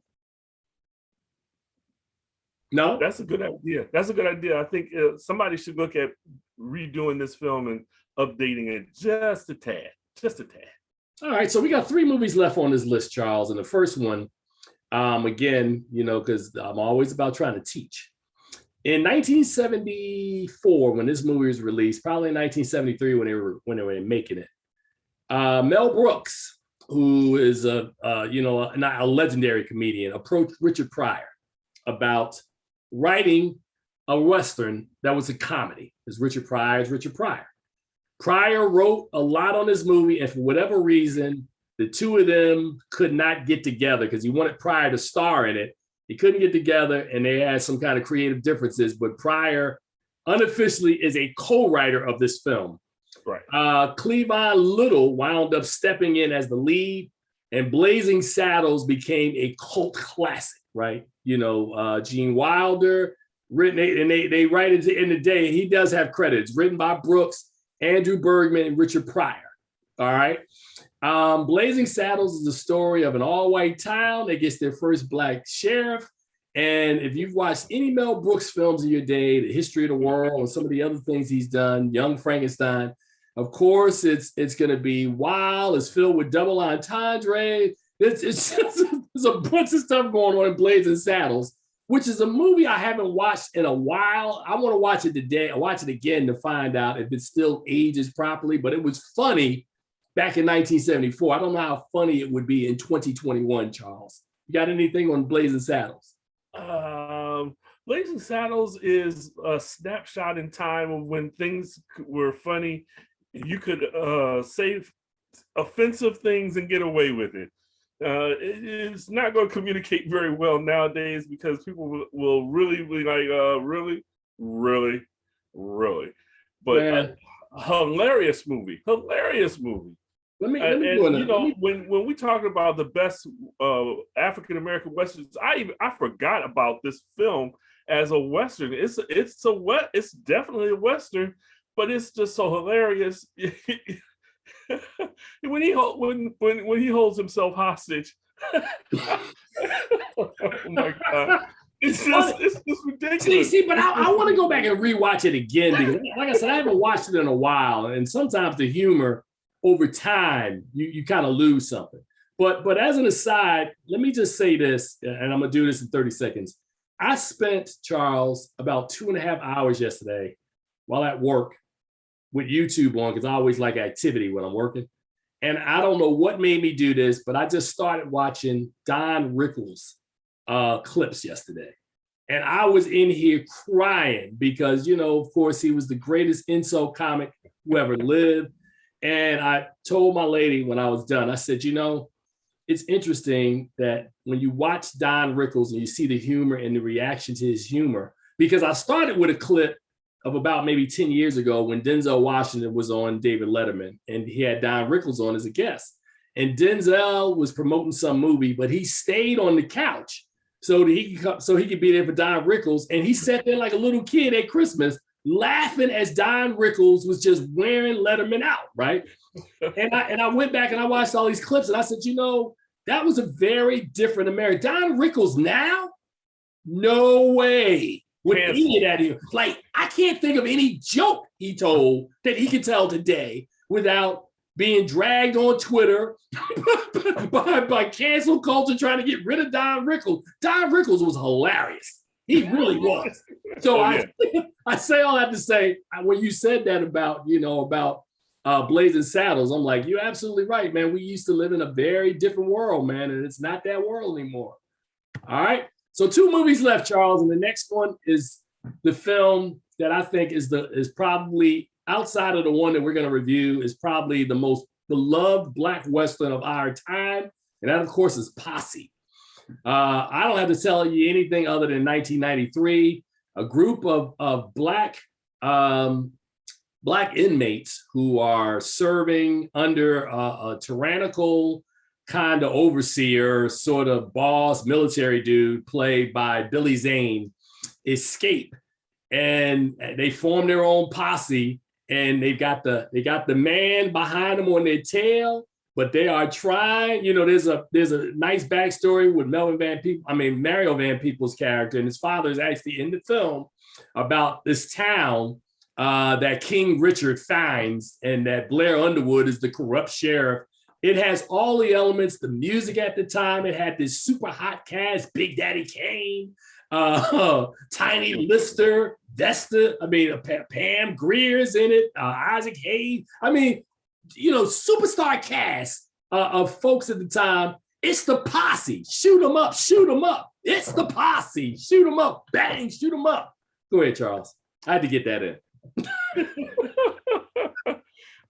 No? That's a good idea. I think somebody should look at redoing this film and updating it just a tad. All right, so we got 3 movies left on this list, Charles. And the first one, again, because I'm always about trying to teach. In 1974, when this movie was released, probably in 1973 when they were making it, Mel Brooks, who is a legendary comedian, approached Richard Pryor about writing a Western that was a comedy, because Richard Pryor is Richard Pryor. Pryor wrote a lot on this movie, and for whatever reason, the two of them could not get together because he wanted Pryor to star in it. He couldn't get together, and they had some kind of creative differences, but Pryor unofficially is a co-writer of this film. Right. Cleavon Little wound up stepping in as the lead, and Blazing Saddles became a cult classic, right? Gene Wilder, written, and they write it in the day. He does have credits written by Brooks, Andrew Bergman, and Richard Pryor. All right. Blazing Saddles is the story of an all-white town that gets their first black sheriff. And if you've watched any Mel Brooks films in your day, The History of the World, and some of the other things he's done, Young Frankenstein, of course, it's going to be wild. It's filled with double entendre. It's there's a bunch of stuff going on in Blazing Saddles, which is a movie I haven't watched in a while. I want to watch it today. I watch it again to find out if it still ages properly. But it was funny back in 1974. I don't know how funny it would be in 2021, Charles. You got anything on Blazing Saddles? Blazing Saddles is a snapshot in time of when things were funny. You could say offensive things and get away with it. It's not going to communicate very well nowadays because people will really be like, really. But hilarious movie. Let me when we talk about the best African-American Westerns, I forgot about this film as a Western. It's definitely a Western, but it's just so hilarious. when he holds himself hostage. Oh my God. It's just ridiculous. See, but I want to go back and rewatch it again because, like I said, I haven't watched it in a while, and sometimes the humor over time you kind of lose something. But as an aside, let me just say this, and I'm gonna do this in 30 seconds. I spent, Charles, about 2.5 hours yesterday while at work with YouTube on, because I always like activity when I'm working. And I don't know what made me do this, but I just started watching Don Rickles clips yesterday. And I was in here crying because, of course, he was the greatest insult comic who ever lived. And I told my lady when I was done, I said, it's interesting that when you watch Don Rickles and you see the humor and the reaction to his humor, because I started with a clip of about maybe 10 years ago when Denzel Washington was on David Letterman and he had Don Rickles on as a guest. And Denzel was promoting some movie, but he stayed on the couch so that he could be there for Don Rickles. And he sat there like a little kid at Christmas laughing as Don Rickles was just wearing Letterman out, right? And I went back and I watched all these clips and I said, that was a very different America. Don Rickles now, no way would any of that here. Like, I can't think of any joke he told that he could tell today without being dragged on Twitter by cancel culture trying to get rid of Don Rickles. Don Rickles was hilarious. He really was. So I say all that to say, when you said that about Blazing Saddles, I'm like, you're absolutely right, man. We used to live in a very different world, man, and it's not that world anymore. All right. So 2 movies left, Charles, and the next one is the film that I think is probably, outside of the one that we're going to review, is probably the most beloved Black Western of our time, and that, of course, is Posse. I don't have to tell you anything other than 1993, a group of Black inmates who are serving under a tyrannical kind of overseer, sort of boss, military dude played by Billy Zane, escape. And they form their own posse, and they got the man behind them on their tail, but they are trying, there's a nice backstory with Mario Van Peebles' character, and his father is actually in the film about this town that King Richard finds, and that Blair Underwood is the corrupt sheriff. It has all the elements, the music at the time. It had this super hot cast, Big Daddy Kane, Tiny Lister, Vesta, Pam Greer's in it, Isaac Hayes. Superstar cast of folks at the time. It's the Posse. Shoot 'em up, shoot 'em up. It's the Posse. Shoot 'em up, bang, shoot 'em up. Go ahead, Charles. I had to get that in.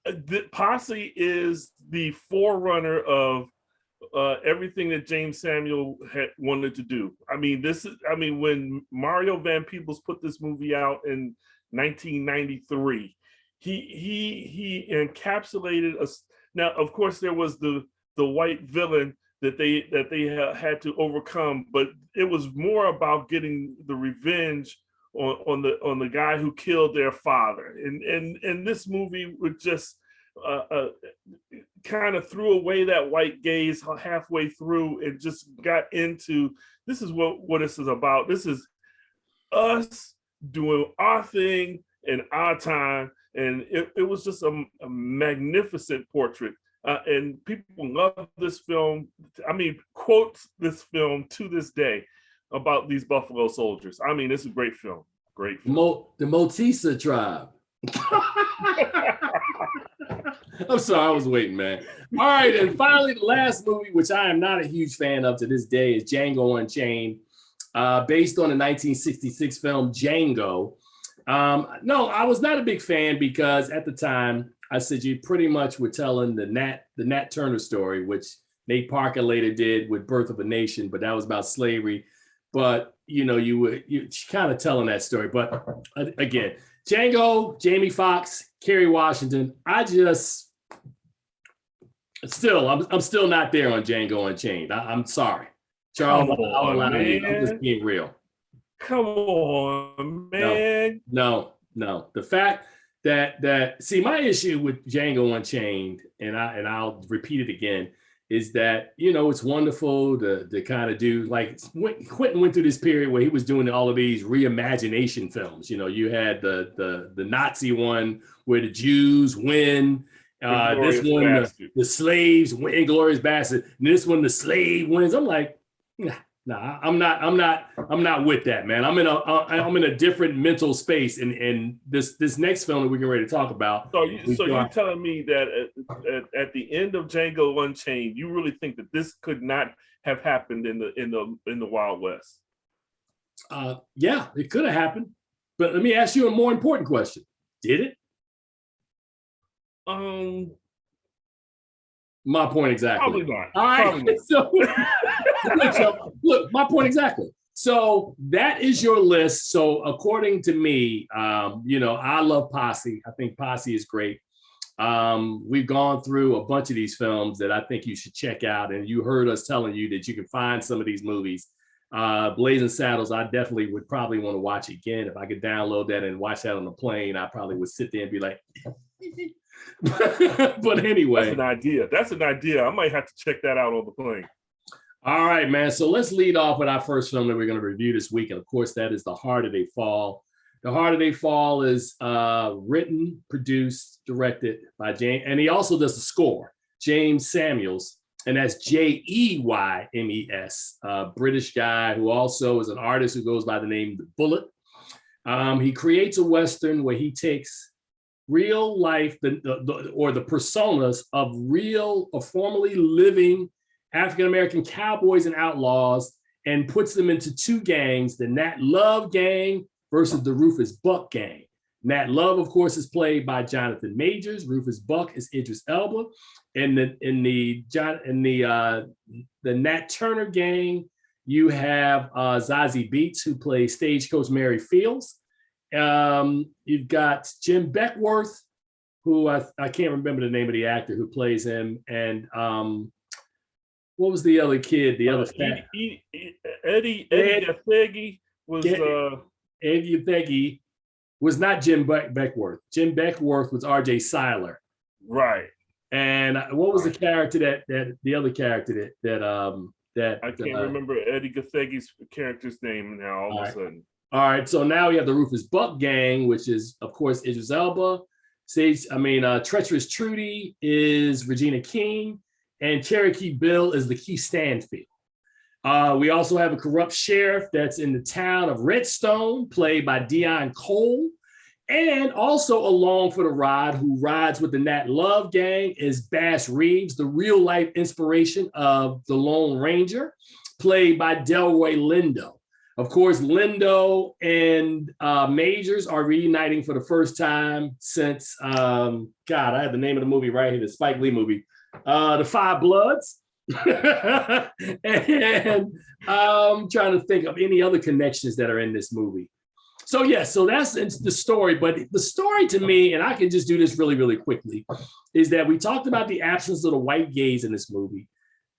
The Posse is the forerunner of everything that James Samuel had wanted to do. When Mario Van Peebles put this movie out in 1993, he encapsulated us. Now, of course, there was the white villain that they had to overcome, but it was more about getting the revenge on the guy who killed their father. And this movie was just kind of threw away that white gaze halfway through and just got into, this is what this is about. This is us doing our thing in our time. And it was just a magnificent portrait. And people love this film. I mean, quotes this film to this day about these Buffalo Soldiers. I mean, it's a great film. Great film. The Motisa tribe. I'm sorry, I was waiting, man. All right, and finally, the last movie, which I am not a huge fan of to this day, is Django Unchained, based on the 1966 film Django. No, I was not a big fan because at the time, I said you pretty much were telling the Nat Turner story, which Nate Parker later did with Birth of a Nation, but that was about slavery. But you're kind of telling that story. But again, Django, Jamie Foxx, Kerry Washington. I'm still not there on Django Unchained. I'm sorry, Charles. I'm just being real. Come on, man. No. The fact that see, my issue with Django Unchained, and I'll repeat it again, is that it's wonderful to kind of do, like, Quentin went through this period where he was doing all of these reimagination films. You had the Nazi one where the Jews win. This one, the slaves win, Inglourious Bastard. And this one, the slave wins. I'm like, nah, I'm not with that, man. I'm in a different mental space, and this next film that we're getting ready to talk about. So you're telling me that at the end of Django Unchained, you really think that this could not have happened in the Wild West? Yeah, it could have happened. But let me ask you a more important question: did it? My point exactly. Probably not. All right. So, look, my point exactly. So that is your list. So according to me, I love Posse. I think Posse is great. We've gone through a bunch of these films that I think you should check out. And you heard us telling you that you can find some of these movies. Blazing Saddles, I definitely would probably want to watch again. If I could download that and watch that on the plane, I probably would sit there and be like, but anyway. That's an idea. I might have to check that out on the plane. All right, man. So let's lead off with our first film that we're going to review this week. And of course, that is The Harder They Fall. The Harder They Fall is written, produced, directed by James, and he also does the score, James Samuels, and that's Jeymes, British guy who also is an artist who goes by the name The Bullet. He creates a Western where he takes real life, the personas of real or formerly living African-American cowboys and outlaws, and puts them into two gangs, the Nat Love gang versus the Rufus Buck gang. Nat Love, of course, is played by Jonathan Majors. Rufus Buck is Idris Elba. And the Nat Turner gang, you have Zazie Beetz, who plays Stagecoach Mary Fields. You've got Jim Beckworth, who I can't remember the name of the actor who plays him, and what was the other kid? The other Eddie Gathegi was Eddie Gathegi was not Jim Beckworth. Jim Beckworth was R.J. Seiler, right? And what was the character that the other character that I can't remember Eddie Gathegi's character's name now. All of a sudden. All right, so now we have the Rufus Buck gang, which is, of course, Idris Elba. Treacherous Trudy is Regina King, and Cherokee Bill is Lakeith Stanfield. We also have a corrupt sheriff that's in the town of Redstone, played by Dion Cole. And also along for the ride, who rides with the Nat Love gang, is Bass Reeves, the real life inspiration of the Lone Ranger, played by Delroy Lindo. Of course, Lindo and Majors are reuniting for the first time since, I have the name of the movie right here, the Spike Lee movie, The Five Bloods. And I'm trying to think of any other connections that are in this movie. So that's the story. But the story to me, and I can just do this really, really quickly, is that we talked about the absence of the white gaze in this movie.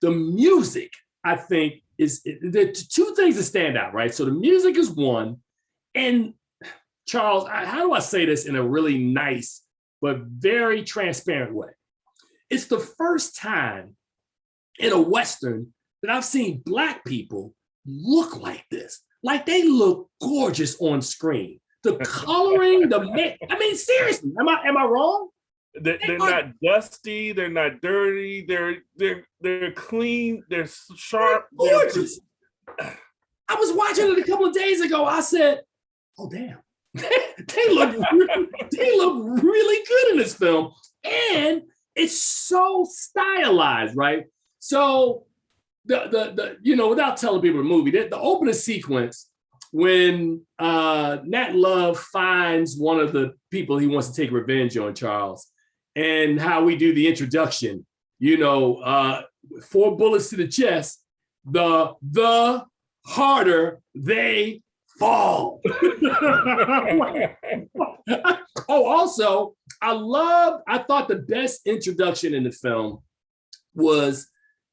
The music, I think, is the two things that stand out, right? So the music is one. And Charles, how do I say this in a really nice but very transparent way. It's the first time in a Western that I've seen Black people look like this. Like they look gorgeous on screen. The coloring, I mean, seriously, am I wrong? They're not dusty. They're not dirty. They're clean. They're sharp. They're gorgeous. I was watching it a couple of days ago. I said, "Oh damn, they look really good in this film," and it's so stylized, right? So the without telling people the movie, the opening sequence when Nat Love finds one of the people he wants to take revenge on, Charles, and how we do the introduction, 4 bullets to the chest, the harder they fall. Oh, also, I thought the best introduction in the film was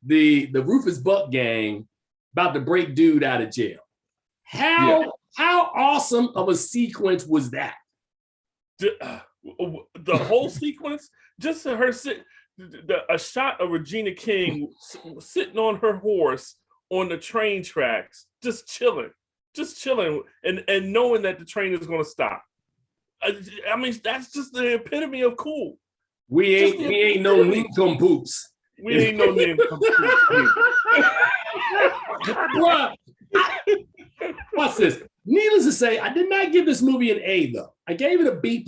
the Rufus Buck gang about to break dude out of jail. How awesome of a sequence was that? The whole sequence, just her a shot of Regina King sitting on her horse on the train tracks, just chilling, and knowing that the train is going to stop. I mean, that's just the epitome of cool. We ain't no nincompoops. We ain't no nincompoops. What's this? Needless to say, I did not give this movie an A though. I gave it a B+.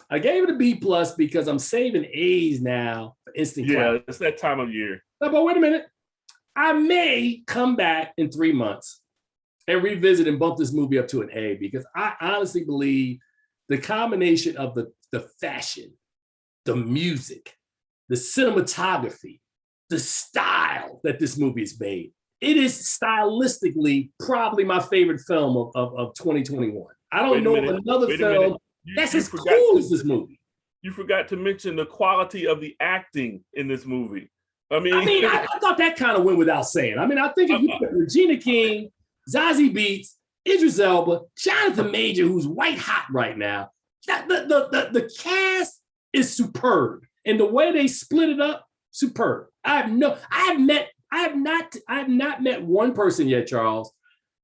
I gave it a B+ because I'm saving A's now for instant class. Yeah, it's that time of year. No, but wait a minute. I may come back in 3 months and revisit and bump this movie up to an A because I honestly believe the combination of the fashion, the music, the cinematography, the style that this movie is made, it is stylistically probably my favorite film of 2021. I don't know another film that's as cool as this movie. You forgot to mention the quality of the acting in this movie. I thought that kind of went without saying. I mean, I think if you put Regina King, Zazie Beetz, Idris Elba, Jonathan Major, who's white hot right now, the cast is superb. And the way they split it up, superb. I have not met one person yet, Charles,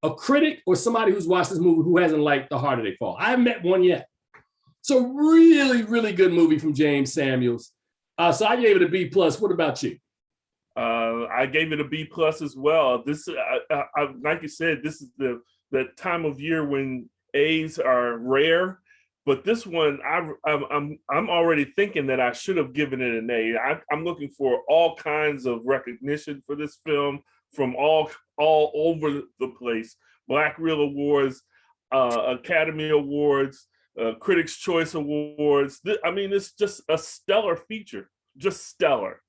a critic or somebody who's watched this movie who hasn't liked The Harder They Fall. I haven't met one yet. So really, really good movie from James Samuels. So I gave it a B+. What about you? I gave it a B+ as well. This, like you said, this is the time of year when A's are rare. But this one, I'm already thinking that I should have given it an A. I'm looking for all kinds of recognition for this film from all over the place. Black Reel Awards, Academy Awards, Critics' Choice Awards. It's just a stellar feature, just stellar.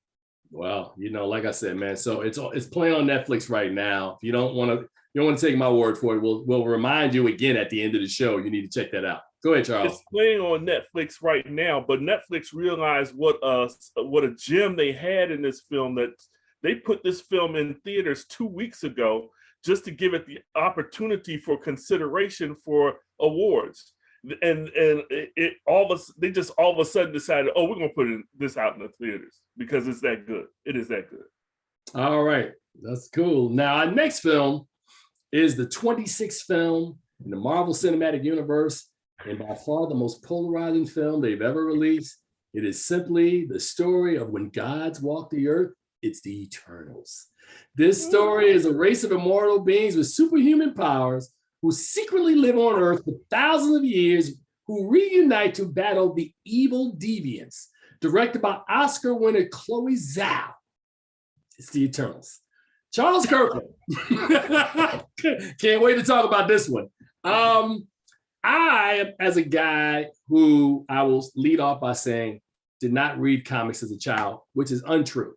Well, like I said, man. So it's playing on Netflix right now. If you don't want to take my word for it, we'll remind you again at the end of the show. You need to check that out. Go ahead, Charles. It's playing on Netflix right now, but Netflix realized what a gem they had in this film, that they put this film in theaters 2 weeks ago just to give it the opportunity for consideration for awards. And they just all of a sudden decided, oh, we're going to put this out in the theaters because it's that good. It is that good. All right. That's cool. Now, our next film is the 26th film in the Marvel Cinematic Universe, and by far the most polarizing film they've ever released. It is simply the story of when gods walk the earth. It's the Eternals. This story is a race of immortal beings with superhuman powers who secretly live on Earth for thousands of years, who reunite to battle the evil deviants. Directed by Oscar winner Chloe Zhao. It's the Eternals. Charles Kirkland. Can't wait to talk about this one. I, as a guy who I will lead off by saying, did not read comics as a child, which is untrue.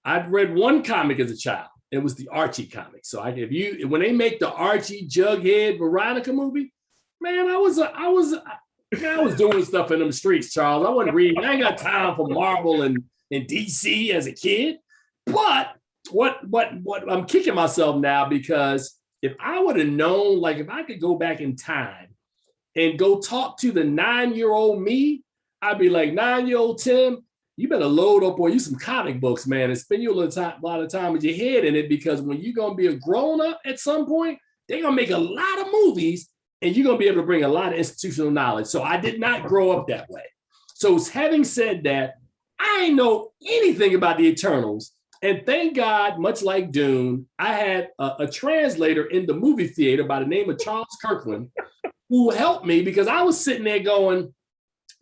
I'd read one comic as a child. It was the Archie comic. So when they make the Archie Jughead Veronica movie, man, I was doing stuff in them streets, Charles. I wasn't reading. I ain't got time for Marvel and DC as a kid. But what I'm kicking myself now, because if I would have known, like if I could go back in time and go talk to the 9-year-old me I'd be like, 9-year-old Tim, you better load up on you some comic books, man, and spend your lot of time with your head in it, because when you're going to be a grown up at some point, they're going to make a lot of movies and you're going to be able to bring a lot of institutional knowledge. So I did not grow up that way. So having said that, I ain't know anything about the Eternals. And thank God, much like Dune, I had a translator in the movie theater by the name of Charles Kirkland, who helped me, because I was sitting there going,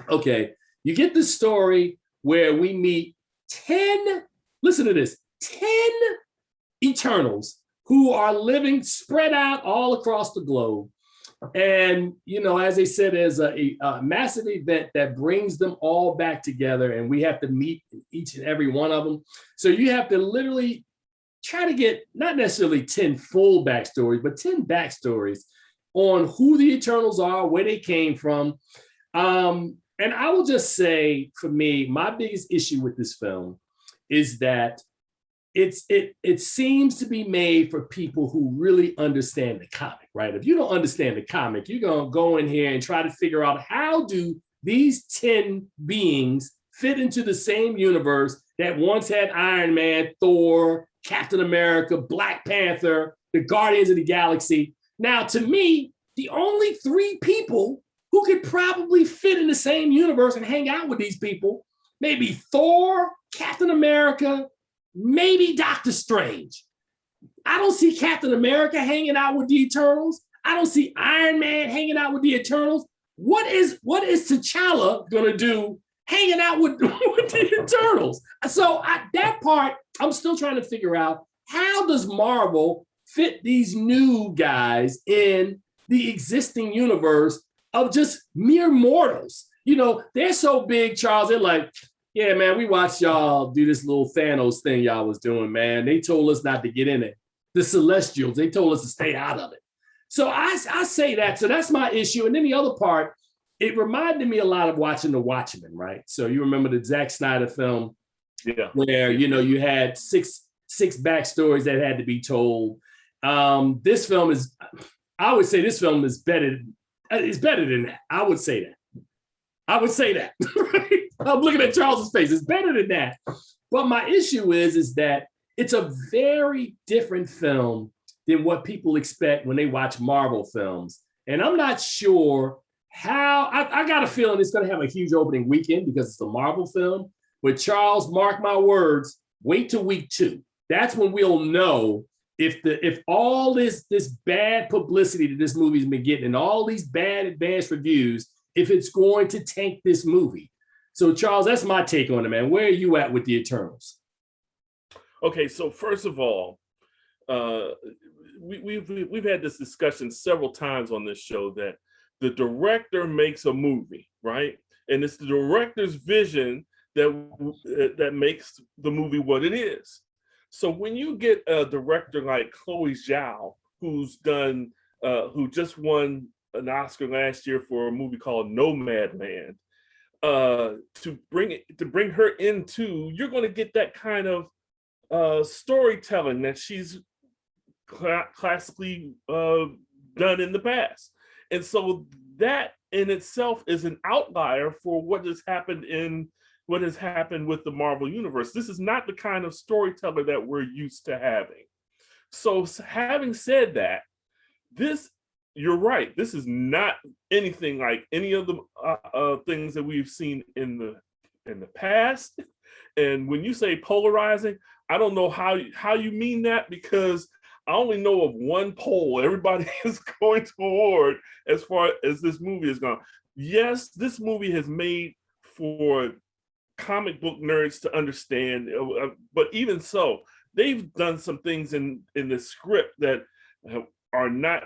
okay, you get the story where we meet 10, listen to this, 10 Eternals who are living spread out all across the globe. And, you know, as they said, there's a massive event that brings them all back together, and we have to meet each and every one of them. So you have to literally try to get not necessarily 10 full backstories, but 10 backstories on who the Eternals are, where they came from. And I will just say, for me, my biggest issue with this film is that it seems to be made for people who really understand the comic, right? If you don't understand the comic, you're going to go in here and try to figure out, how do these 10 beings fit into the same universe that once had Iron Man, Thor, Captain America, Black Panther, the Guardians of the Galaxy. Now, to me, the only 3 people who could probably fit in the same universe and hang out with these people, maybe Thor, Captain America, maybe Doctor Strange. I don't see Captain America hanging out with the Eternals. I don't see Iron Man hanging out with the Eternals. What is T'Challa gonna do hanging out with the Eternals? So that part, I'm still trying to figure out, how does Marvel fit these new guys in the existing universe of just mere mortals? You know, they're so big, Charles, they're like, yeah, man, we watched y'all do this little Thanos thing y'all was doing, man. They told us not to get in it. The Celestials, they told us to stay out of it. So I say that. So that's my issue. And then the other part, it reminded me a lot of watching The Watchmen, right? So you remember the Zack Snyder film, where, you know, you had six backstories that had to be told. This film is, I would say this film is better. It's better than that. I would say that. Right? I'm looking at Charles's face. It's better than that. But my issue is that it's a very different film than what people expect when they watch Marvel films. And I'm not sure how, I got a feeling it's going to have a huge opening weekend because it's a Marvel film. But Charles, mark my words, wait till week 2. That's when we'll know if all this bad publicity that this movie's been getting and all these bad advanced reviews, if it's going to tank this movie. So Charles, that's my take on it, man. Where are you at with the Eternals? Okay, so first of all, we've had this discussion several times on this show that the director makes a movie, right? And it's the director's vision that makes the movie what it is. So when you get a director like Chloe Zhao, who just won an Oscar last year for a movie called Nomadland, to bring her into, you're going to get that kind of storytelling that she's classically done in the past. And so that in itself is an outlier for what has happened with the Marvel Universe. This is not the kind of storyteller that we're used to having. So having said that, you're right. This is not anything like any of the things that we've seen in the past. And when you say polarizing, I don't know how you mean that, because I only know of one poll everybody is going toward as far as this movie is gone. Yes, this movie has made for comic book nerds to understand, but even so, they've done some things in the script that are not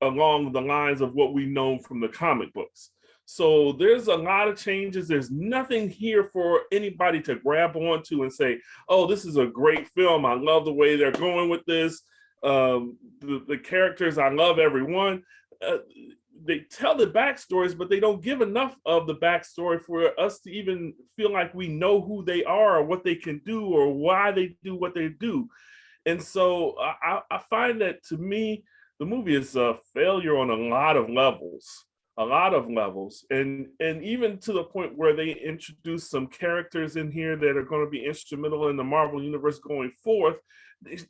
along the lines of what we know from the comic books. So there's a lot of changes. There's nothing here for anybody to grab onto and say, oh, this is a great film. I love the way they're going with this. The characters, I love everyone. They tell the backstories, but they don't give enough of the backstory for us to even feel like we know who they are or what they can do or why they do what they do. And so I find that, to me, the movie is a failure on a lot of levels. a lot of levels, and even to the point where they introduce some characters in here that are going to be instrumental in the Marvel universe going forth.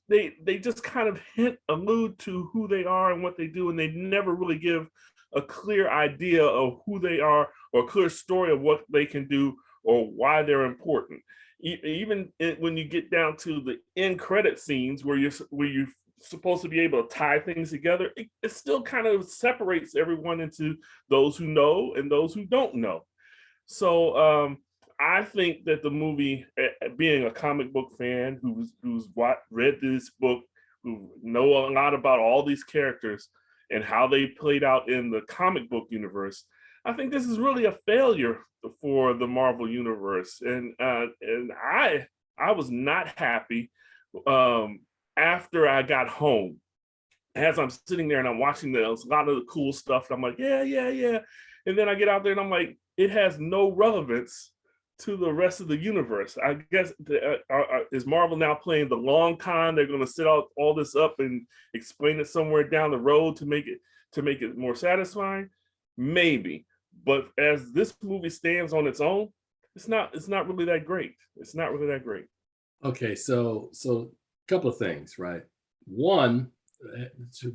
They just kind of allude to who they are and what they do, and they never really give a clear idea of who they are or a clear story of what they can do or why they're important. Even when you get down to the end credit scenes where you're supposed to be able to tie things together, it still kind of separates everyone into those who know and those who don't know. So I think that the movie, being a comic book fan who's read this book, who know a lot about all these characters and how they played out in the comic book universe, I think this is really a failure for the Marvel universe. And I was not happy after I got home. As I'm sitting there and I'm watching a lot of the cool stuff, and I'm like, yeah. And then I get out there and I'm like, it has no relevance to the rest of the universe. I guess is Marvel now playing the long con? They're going to set all this up and explain it somewhere down the road to make it more satisfying, maybe. But as this movie stands on its own, it's not really that great. It's not really that great. Okay, so a couple of things, right? One,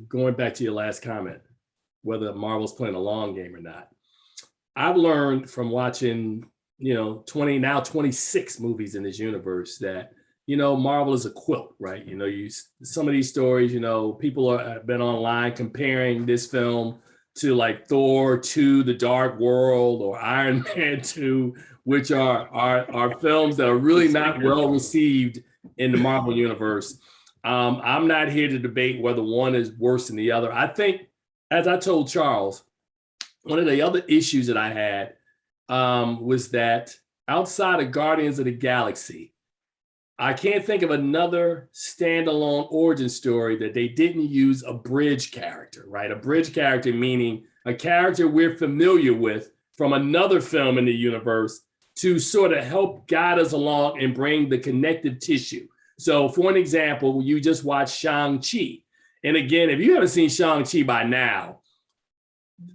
going back to your last comment, whether Marvel's playing a long game or not. I've learned from watching, 26 movies in this universe that, Marvel is a quilt, right? Some of these stories, people have been online comparing this film to like Thor 2, The Dark World, or Iron Man 2, which are films that are really not well received in the Marvel universe. I'm not here to debate whether one is worse than the other. I think, as I told Charles, one of the other issues that I had was that outside of Guardians of the Galaxy, I can't think of another standalone origin story that they didn't use a bridge character, right? A bridge character meaning a character we're familiar with from another film in the universe to sort of help guide us along and bring the connective tissue. So for an example, you just watched Shang-Chi. And again, if you haven't seen Shang-Chi by now,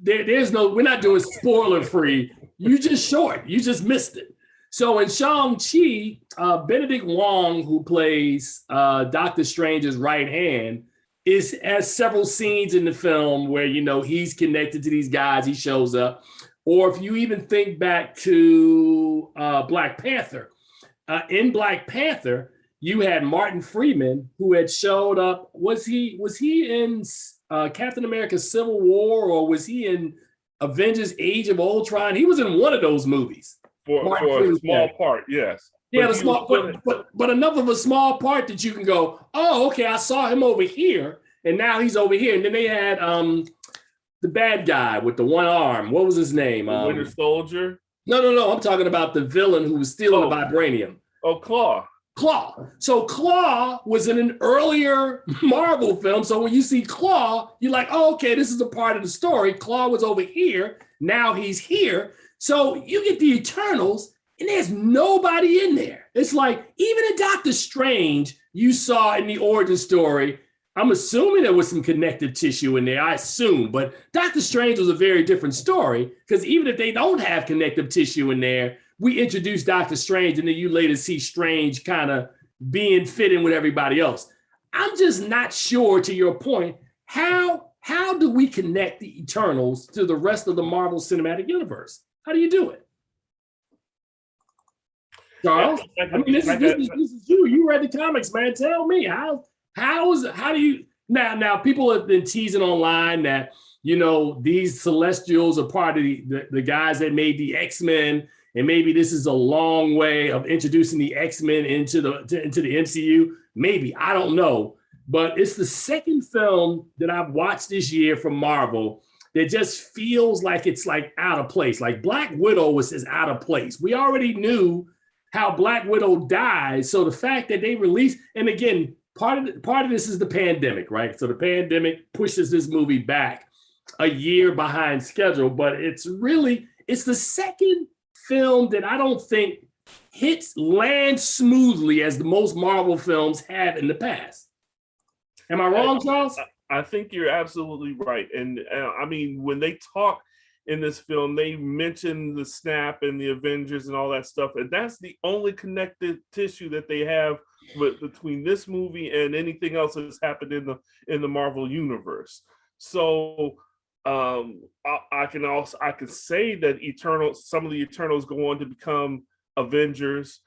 we're not doing spoiler free. You just short, you just missed it. So in Shang-Chi, Benedict Wong, who plays Doctor Strange's right hand, has several scenes in the film where, he's connected to these guys, he shows up. Or if you even think back to Black Panther, in Black Panther, you had Martin Freeman, who had showed up. Was he in Captain America Civil War, or was he in Avengers Age of Ultron? He was in one of those movies. For a small part, yes. Yeah, but enough of a small part that you can go, oh, okay, I saw him over here, and now he's over here. And then they had the bad guy with the one arm. What was his name? Winter Soldier? No. I'm talking about the villain who was stealing the vibranium. Oh, Claw. So Claw was in an earlier Marvel film. So when you see Claw, you're like, oh, okay, this is a part of the story. Claw was over here. Now he's here. So you get the Eternals, and there's nobody in there. It's like, even in Doctor Strange, you saw in the origin story, I'm assuming there was some connective tissue in there, I assume. But Doctor Strange was a very different story, because even if they don't have connective tissue in there, we introduce Doctor Strange, and then you later see Strange kind of being fit in with everybody else. I'm just not sure, to your point, how do we connect the Eternals to the rest of the Marvel Cinematic Universe? How do you do it? Charles? I mean, this is you. You read the comics, man. Tell me, how do you now people have been teasing online that, these Celestials are part of the guys that made the X-Men, and maybe this is a long way of introducing the X-Men into the MCU. Maybe, I don't know. But it's the second film that I've watched this year from Marvel that just feels like it's like out of place. Like Black Widow is out of place. We already knew how Black Widow died. So the fact that they released, and again, part of this is the pandemic, right? So the pandemic pushes this movie back a year behind schedule, but it's the second film that I don't think lands smoothly as the most Marvel films have in the past. Am I wrong, Charles? I think you're absolutely right. And I mean, when they talk in this film. They mention the snap and the Avengers and all that stuff, and that's the only connected tissue that they have between this movie and anything else that's happened in the Marvel universe. So I can say that some of the Eternals go on to become Avengers,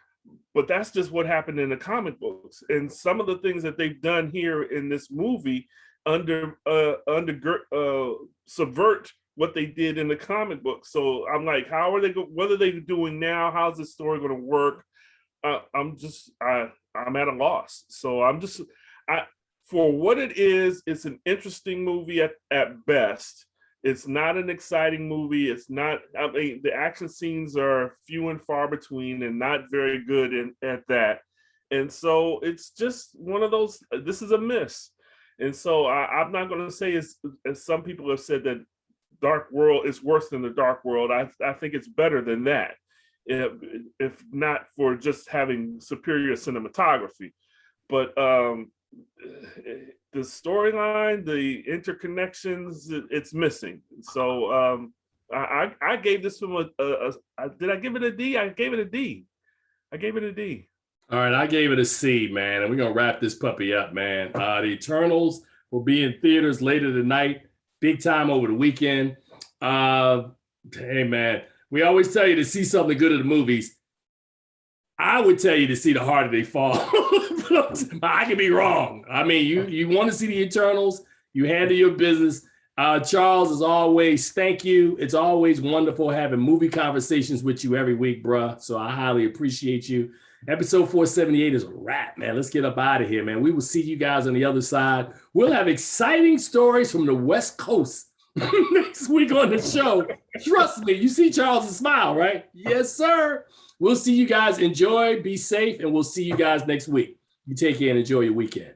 but that's just what happened in the comic books. And some of the things that they've done here in this movie subvert what they did in the comic book. So I'm like, what are they doing now? How's this story going to work? I'm at a loss. So for what it is, it's an interesting movie at best. It's not an exciting movie. It's not, the action scenes are few and far between and not very good at that. And so it's just one of those, this is a miss. And so I'm not going to say, as some people have said, that Dark World is worse than the Dark World. I think it's better than that, if not for just having superior cinematography. But the storyline, the interconnections, it's missing. So I gave this film did I give it a D? I gave it a D. All right, I gave it a C, man, and we're gonna wrap this puppy up, man. The Eternals will be in theaters later tonight, big time over the weekend. Hey, man, we always tell you to see something good at the movies. I would tell you to see The Harder They Fall. I could be wrong. I mean, you want to see the Eternals, you handle your business. Charles, as always, thank you. It's always wonderful having movie conversations with you every week, bruh. So I highly appreciate you. Episode 478 is a wrap, man. Let's get up out of here, man. We will see you guys on the other side. We'll have exciting stories from the West Coast next week on the show. Trust me, you see Charles' smile, right? Yes, sir. We'll see you guys. Enjoy, be safe, and we'll see you guys next week. You take care and enjoy your weekend.